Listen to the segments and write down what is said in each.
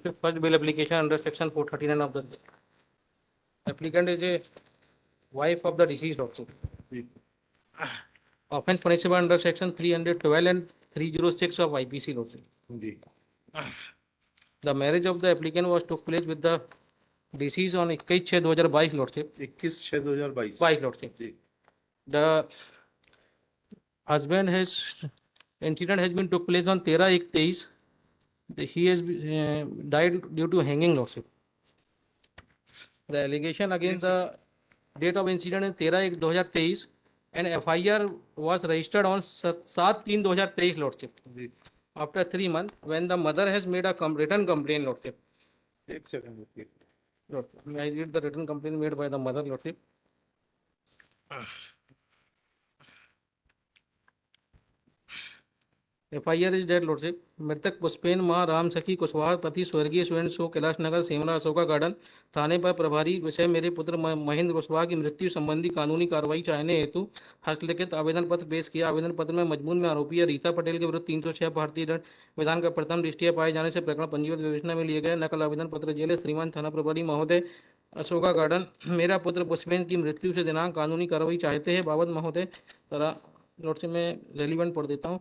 Lordship. First bail application under section 439 of the applicant is a wife of the deceased also. Offence punishable under section 312 and 306 of IPC Lordship. The marriage of the applicant was took place with the deceased on 21/6/2022 Lordship. 21/6/2022 22 Lordship. The husband has incident has been took place on 13/1/23. He has died due to hanging Lordship. The allegation against the date of incident is 13/1/2023 and FIR was registered on 7/3/2023 Lordship. After 3 months, when the mother has made a written complaint Lordship. एक second, okay. I read the written complaint made by the mother Lordship. FIR is that Lordship. मृतक पुष्पेन मां राम सखी कुशवाहा पति स्वर्गीय Surendra show Kailash Nagar Semra Ashoka garden थाने पर प्रभारी विषय मेरे पुत्र महेंद्र कुशवाहा की मृत्यु संबंधी कानूनी कार्रवाई चाहने हेतु हस्तलिखित आवेदन पत्र पेश किया। आवेदन पत्र में मजमून में आरोपी रीता पटेल के विरुद्ध 306 भारतीय दंड विधान का प्रथम दृष्टिया पाए जाने से प्रकरण पंजीबद्ध विवेचना में लिए गए। नकल आवेदन पत्र जेल श्रीमान थाना प्रभारी महोदय अशोका गार्डन मेरा पुत्र पुष्पेन की मृत्यु से दिनांक कानूनी कार्रवाई चाहते हैं बाबत महोदय तथा नोट से मैं रेलिवेंट पढ़ देता हूँ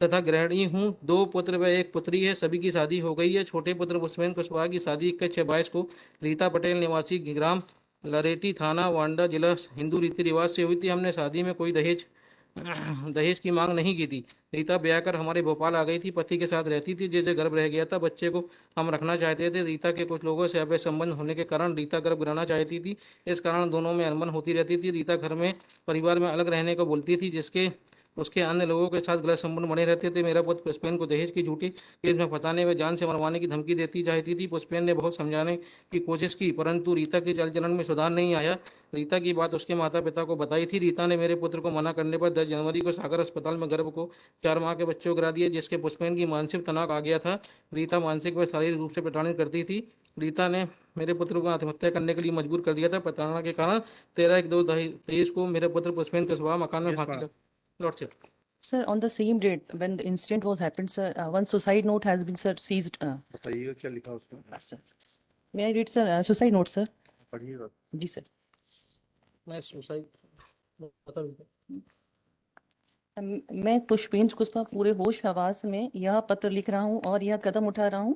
तथा गृहिणी हूँ। 2 पुत्र व 1 पुत्री है। सभी की शादी हो गई है। छोटे पुत्र पुष्पेन कुशवाहा की शादी 21/6/22 को रीता पटेल निवासी ग्राम लरेटी थाना वांडा जिला हिंदू रीति रिवाज से हुई थी। हमने शादी में कोई दहेज की मांग नहीं की थी। रीता ब्याह कर हमारे भोपाल आ गई थी। पति के साथ रहती थी जिसे गर्भ रह गया था। बच्चे को हम रखना चाहते थे। रीता के कुछ लोगों से अवैध संबंध होने के कारण रीता गर्भ गिराना चाहती थी। इस कारण दोनों में अनबन होती रहती थी। रीता घर में परिवार में अलग रहने को बोलती थी जिसके उसके अन्य लोगों के साथ गलत संबंध बने रहते थे। मेरा पुत्र पुष्पेन को दहेज की झूठी केस में फंसाने व जान से मरवाने की धमकी देती चाहती थी। पुष्पेन ने बहुत समझाने की कोशिश की परंतु रीता के चाल चलन में सुधार नहीं आया। रीता की बात उसके माता पिता को बताई थी। रीता ने मेरे पुत्र को मना करने पर 10 जनवरी को सागर अस्पताल में गर्भ को 4 माह के बच्चे को गिरा दिया जिसके पुष्पेन की मानसिक तनाव आ गया था। रीता मानसिक व शारीरिक रूप से प्रताड़ित करती थी। रीता ने मेरे पुत्र को आत्महत्या करने के लिए मजबूर कर दिया था। प्रताड़ना के कारण 13/1/2023 को मेरे पुत्र पुष्पेन कुशवाहा मकान में फांसी लौट। Sir, on the same date when the incident was happened, sir, one suicide note has been sir seized. बताइएगा क्या लिखा उसमें? Sir, may I read sir suicide note, sir? पढ़िएगा। जी sir. मैं सुसाइड बता दूं। मैं पुष्पेन कुशवाहा पूरे होश हवास में यह पत्र लिख रहा हूं और यह कदम उठा रहा हूं।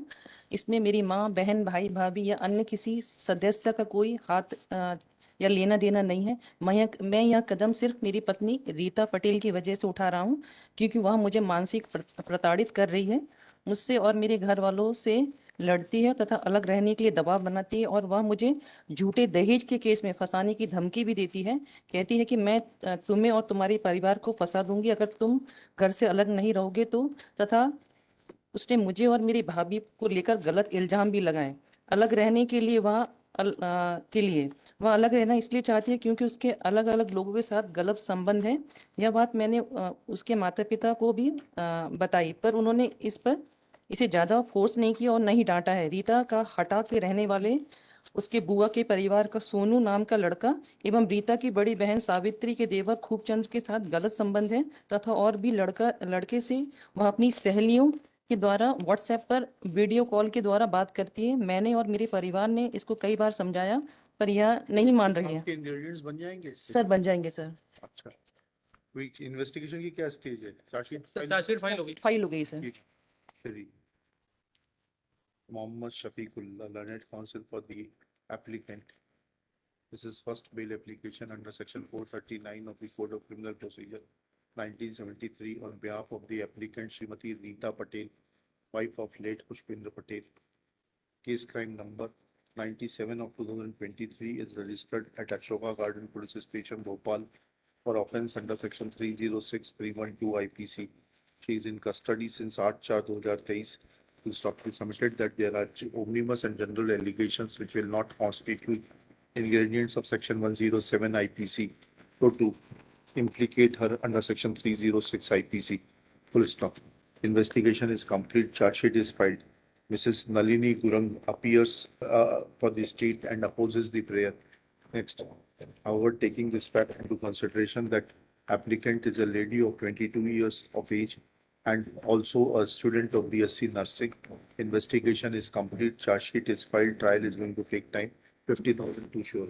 इसमें मेरी मां, बहन, भाई, भाभी या अन्य किसी सदस्य का कोई हाथ या लेना देना नहीं है। मैं यह कदम सिर्फ मेरी पत्नी रीता पटेल की वजह से उठा रहा हूं क्योंकि वह मुझे मानसिक प्रताड़ित कर रही है, मुझसे और मेरे घर वालों से लड़ती है तथा अलग रहने के लिए दबाव बनाती है और वह मुझे झूठे दहेज के केस में फंसाने की धमकी भी देती है। कहती है कि मैं तुम्हें और तुम्हारे परिवार को फंसा दूंगी अगर तुम घर से अलग नहीं रहोगे तो। तथा उसने मुझे और मेरी भाभी को लेकर गलत इल्जाम भी लगाए। अलग रहने के लिए वह अलग रहना इसलिए चाहती है क्योंकि उसके अलग अलग लोगों के साथ गलत संबंध है। यह बात मैंने उसके माता पिता को भी बताई पर उन्होंने इसे ज्यादा फोर्स नहीं किया और नहीं डांटा है। रीता का हटा के रहने वाले उसके बुआ के परिवार का सोनू नाम का लड़का एवं रीता की बड़ी बहन सावित्री के देवर खूबचंद के साथ गलत संबंध है तथा और भी लड़के से वह अपनी सहेलियों के द्वारा व्हाट्सएप पर वीडियो कॉल के द्वारा बात करती है। मैंने और मेरे परिवार ने इसको कई बार समझाया पर यह नहीं मान रही है। आपके इंग्रेडिएंट्स बन जाएंगे सर बन जाएंगे सर। अच्छा, कोई इन्वेस्टिगेशन की क्या स्टेज है? चार्जशीट फाइल हो गई sir. Mohammad Shafiqullah, learned counsel for the applicant. This is first bail application under section 439 of the Code of Criminal Procedure 1973 on behalf of the applicant Srimati Reeta Patel, wife of late Pushpendra Patel. Case crime number 97 of 2023 is registered at Ashoka Garden Police Station, Bhopal for offence under section 306-312 IPC. She is in custody since 8/4/2023. It is submitted that there are omnibus and general allegations which will not constitute ingredients of section 107 IPC so to implicate her under section 306 IPC. Full stop. Investigation is complete. Charge sheet is filed. Mrs. Nalini Gurung appears for the state and opposes the prayer. Next. However, taking this fact into consideration that applicant is a lady of 22 years of age and also a student of BSc Nursing, Investigation is complete, charge sheet is filed, trial is going to take time, 50,000 to sure.